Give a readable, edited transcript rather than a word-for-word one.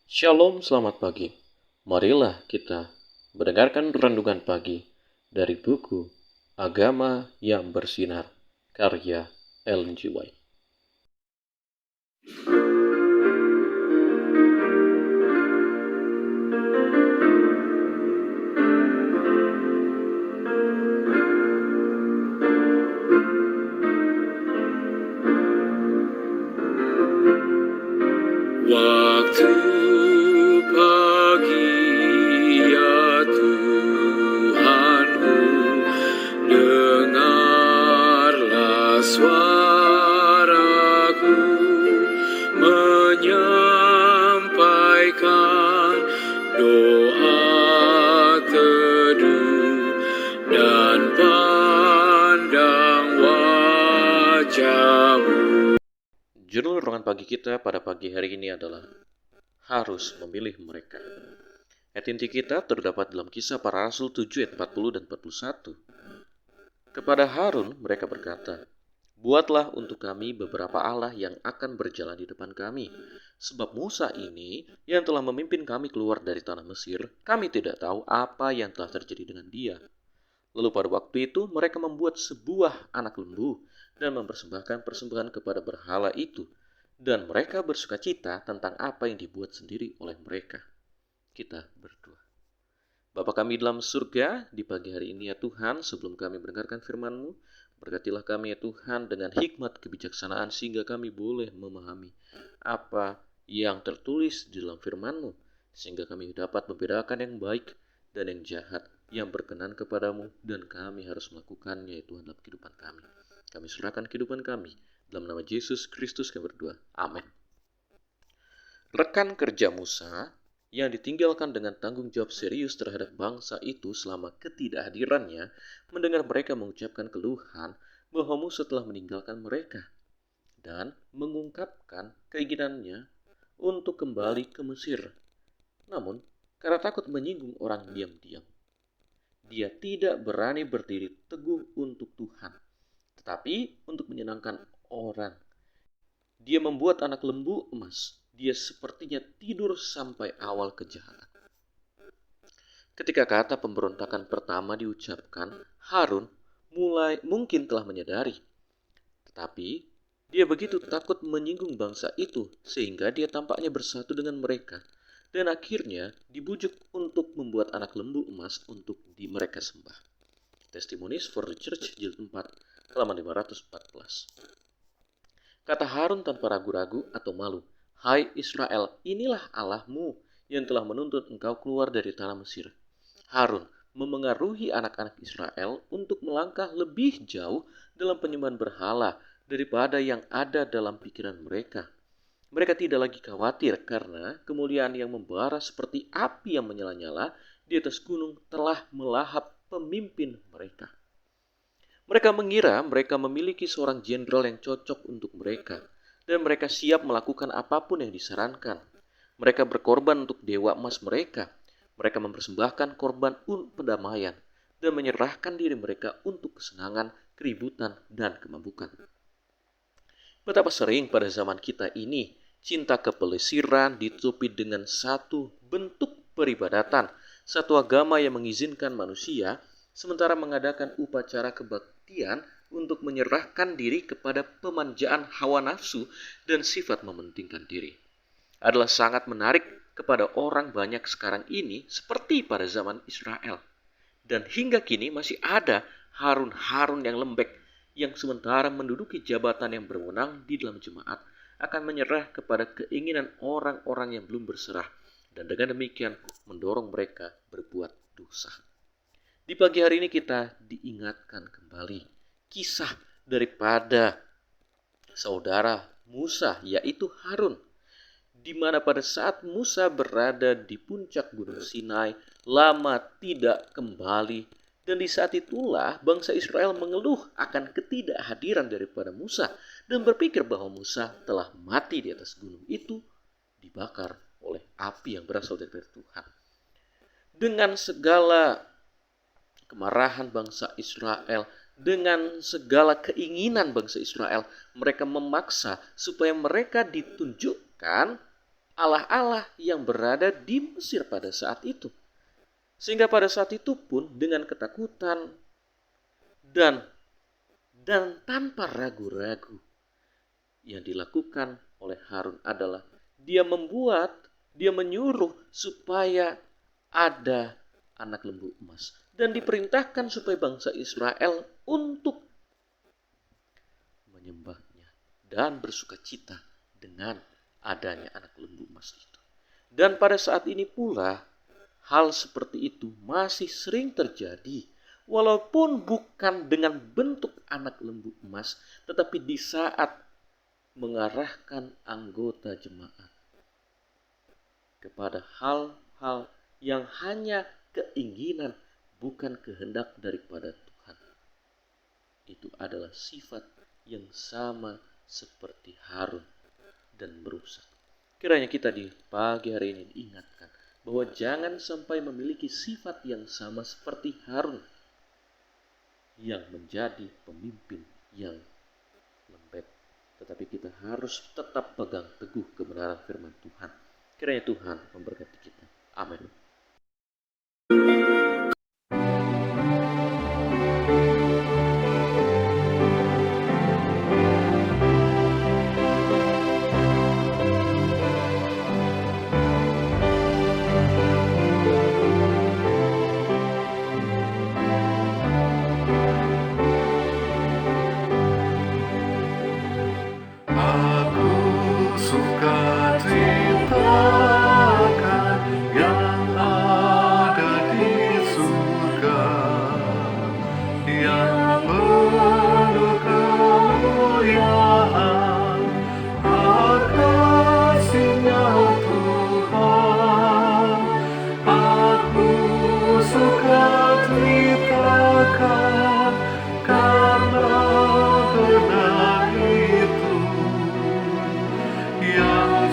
Shalom, selamat pagi. Marilah kita mendengarkan renungan pagi dari buku Agama yang Bersinar, karya Ellen G. White. Waktu pagi ya Tuhanku, dengarlah suaraku menyampaikan doa teduh dan pandang wajah-Mu. Judul renungan pagi kita pada pagi hari ini adalah harus memilih mereka. Ayat inti kita terdapat dalam Kisah Para Rasul 7 ayat 40 dan 41. Kepada Harun mereka berkata, "Buatlah untuk kami beberapa Allah yang akan berjalan di depan kami. Sebab Musa ini yang telah memimpin kami keluar dari tanah Mesir, kami tidak tahu apa yang telah terjadi dengan dia." Lalu pada waktu itu mereka membuat sebuah anak lembu dan mempersembahkan persembahan kepada berhala itu. Dan mereka bersukacita tentang apa yang dibuat sendiri oleh mereka. Kita berdoa. Bapa kami dalam surga, di pagi hari ini ya Tuhan, sebelum kami mendengarkan firman-Mu, berkatilah kami ya Tuhan dengan hikmat kebijaksanaan sehingga kami boleh memahami apa yang tertulis di dalam firman-Mu, sehingga kami dapat membedakan yang baik dan yang jahat, yang berkenan kepadamu, dan kami harus melakukannya ya Tuhan dalam kehidupan kami. Kami serahkan kehidupan kami dalam nama Yesus Kristus kami berdoa. Amin. Rekan kerja Musa yang ditinggalkan dengan tanggung jawab serius terhadap bangsa itu selama ketidakhadirannya mendengar mereka mengucapkan keluhan bahwa Musa telah meninggalkan mereka dan mengungkapkan keinginannya untuk kembali ke Mesir. Namun, karena takut menyinggung orang diam-diam, dia tidak berani berdiri teguh untuk Tuhan, tetapi untuk menyenangkan orang. Dia membuat anak lembu emas. Dia sepertinya tidur sampai awal kejahatan. Ketika kata pemberontakan pertama diucapkan, Harun mungkin telah menyadari. Tetapi dia begitu takut menyinggung bangsa itu sehingga dia tampaknya bersatu dengan mereka. Dan akhirnya dibujuk untuk membuat anak lembu emas untuk mereka sembah. Testimonies for the Church jilid 4 halaman 514. Kata Harun tanpa ragu-ragu atau malu, "Hai Israel, inilah Allahmu yang telah menuntut engkau keluar dari tanah Mesir." Harun memengaruhi anak-anak Israel untuk melangkah lebih jauh dalam penyembahan berhala daripada yang ada dalam pikiran mereka. Mereka tidak lagi khawatir karena kemuliaan yang membara seperti api yang menyala-nyala di atas gunung telah melahap pemimpin mereka. Mereka mengira mereka memiliki seorang jenderal yang cocok untuk mereka, dan mereka siap melakukan apapun yang disarankan. Mereka berkorban untuk dewa emas mereka. Mereka mempersembahkan korban pendamaian dan menyerahkan diri mereka untuk kesenangan, keributan, dan kemabukan. Betapa sering pada zaman kita ini cinta kepelesiran ditutupi dengan satu bentuk peribadatan, satu agama yang mengizinkan manusia sementara mengadakan upacara kebaktian untuk menyerahkan diri kepada pemanjaan hawa nafsu dan sifat mementingkan diri. Adalah sangat menarik kepada orang banyak sekarang ini seperti pada zaman Israel. Dan hingga kini masih ada Harun-Harun yang lembek yang sementara menduduki jabatan yang berwenang di dalam jemaat akan menyerah kepada keinginan orang-orang yang belum berserah dan dengan demikian mendorong mereka berbuat dosa. Di pagi hari ini kita diingatkan kembali kisah daripada saudara Musa, yaitu Harun, di mana pada saat Musa berada di puncak Gunung Sinai lama tidak kembali, dan di saat itulah bangsa Israel mengeluh akan ketidakhadiran daripada Musa dan berpikir bahwa Musa telah mati di atas gunung itu dibakar oleh api yang berasal dari Tuhan. Dengan segala kemarahan bangsa Israel, dengan segala keinginan bangsa Israel, mereka memaksa supaya mereka ditunjukkan Allah-Allah yang berada di Mesir pada saat itu. Sehingga pada saat itu pun dengan ketakutan dan tanpa ragu-ragu, yang dilakukan oleh Harun adalah dia menyuruh supaya ada anak lembu emas. Dan diperintahkan supaya bangsa Israel untuk menyembahnya dan bersukacita dengan adanya anak lembu emas itu. Dan pada saat ini pula, hal seperti itu masih sering terjadi. Walaupun bukan dengan bentuk anak lembu emas, tetapi di saat mengarahkan anggota jemaat kepada hal-hal yang hanya keinginan, bukan kehendak daripada Tuhan. Itu adalah sifat yang sama seperti Harun dan merusak. Kiranya kita di pagi hari ini diingatkan bahwa jangan sampai memiliki sifat yang sama seperti Harun yang menjadi pemimpin yang lembek. Tetapi kita harus tetap pegang teguh kebenaran firman Tuhan. Kiranya Tuhan memberkati kita. Amin. Karena benar itu yang